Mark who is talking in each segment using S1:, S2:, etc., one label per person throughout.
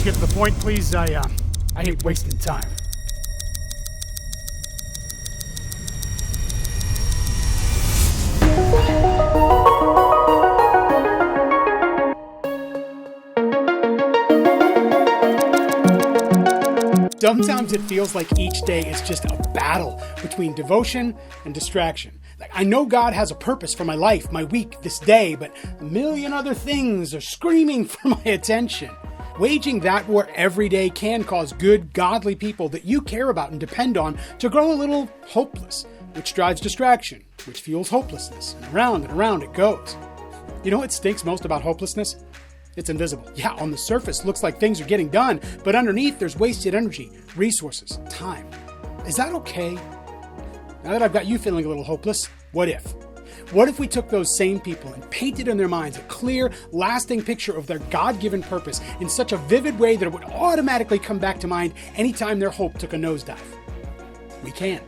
S1: just get to the point, please? I hate wasting time. Sometimes it feels like each day is just a battle between devotion and distraction. Like, I know God has a purpose for my life, my week, this day, but a million other things are screaming for my attention. Waging that war every day can cause good, godly people that you care about and depend on to grow a little hopeless, which drives distraction, which fuels hopelessness, and around it goes. You know what stinks most about hopelessness? It's invisible. Yeah, on the surface, looks like things are getting done, but underneath there's wasted energy, resources, time. Is that okay? Now that I've got you feeling a little hopeless, what if? What if we took those same people and painted in their minds a clear, lasting picture of their God-given purpose in such a vivid way that it would automatically come back to mind anytime their hope took a nosedive? We can.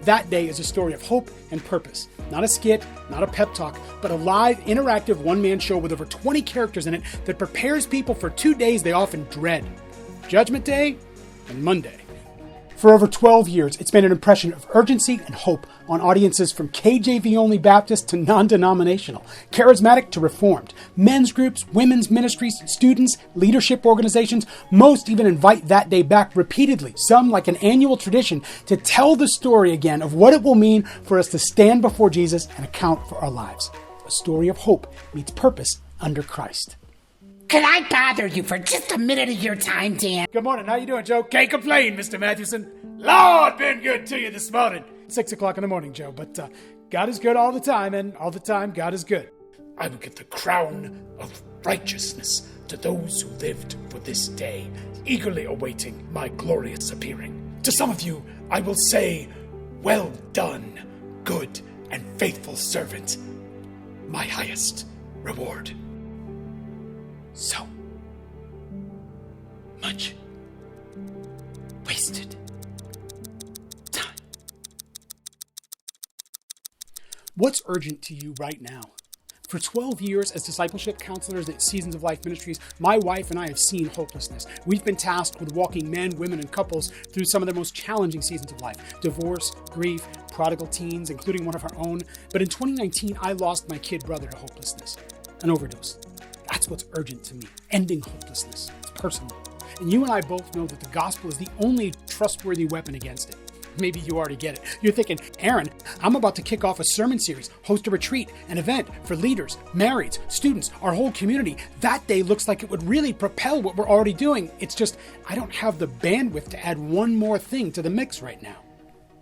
S1: That Day is a story of hope and purpose. Not a skit, not a pep talk, but a live, interactive one-man show with over 20 characters in it that prepares people for 2 days they often dread: Judgment Day and Monday. For over 12 years, it's been an impression of urgency and hope on audiences from KJV-only Baptist to non-denominational, charismatic to reformed, men's groups, women's ministries, students, leadership organizations. Most even invite That Day back repeatedly, some like an annual tradition, to tell the story again of what it will mean for us to stand before Jesus and account for our lives. A story of hope meets purpose under Christ.
S2: Could I bother you for just a minute of your time, Dan?
S1: Good morning. How you doing, Joe? Can't complain, Mr. Matthewson. Lord, been good to you this morning. 6 o'clock in the morning, Joe, but God is good all the time, and all the time, God is good. I will give the crown of righteousness to those who lived for this day, eagerly awaiting my glorious appearing. To some of you, I will say, well done, good and faithful servant, my highest reward. So much wasted time. What's urgent to you right now? For 12 years as discipleship counselors at Seasons of Life Ministries, my wife and I have seen hopelessness. We've been tasked with walking men, women, and couples through some of the most challenging seasons of life: divorce, grief, prodigal teens, including one of our own. But in 2019, I lost my kid brother to hopelessness, an overdose. That's what's urgent to me. Ending hopelessness. It's personal. And you and I both know that the gospel is the only trustworthy weapon against it. Maybe you already get it. You're thinking, Aaron, I'm about to kick off a sermon series, host a retreat, an event for leaders, marrieds, students, our whole community. That day looks like it would really propel what we're already doing. It's just, I don't have the bandwidth to add one more thing to the mix right now.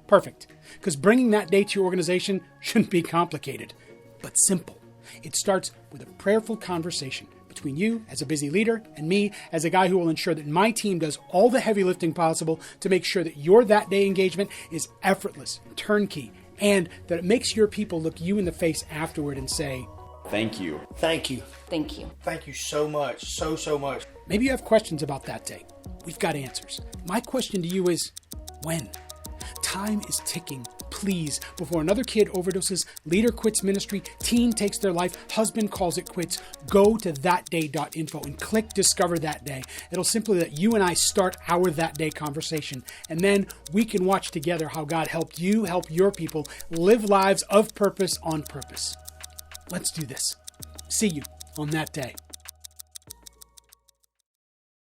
S1: Perfect. Because bringing that day to your organization shouldn't be complicated, but simple. It starts with a prayerful conversation between you as a busy leader and me as a guy who will ensure that my team does all the heavy lifting possible to make sure that your That Day engagement is effortless and turnkey, and that it makes your people look you in the face afterward and say,
S3: thank you.
S4: Thank you.
S2: Thank you.
S4: Thank you so much. So much.
S1: Maybe you have questions about that day. We've got answers. My question to you is, when? Time is ticking. Please, before another kid overdoses, leader quits ministry, teen takes their life, husband calls it quits, go to thatday.info and click Discover That Day. It'll simply let you and I start our That Day conversation. And then we can watch together how God helped you help your people live lives of purpose on purpose. Let's do this. See you on that day.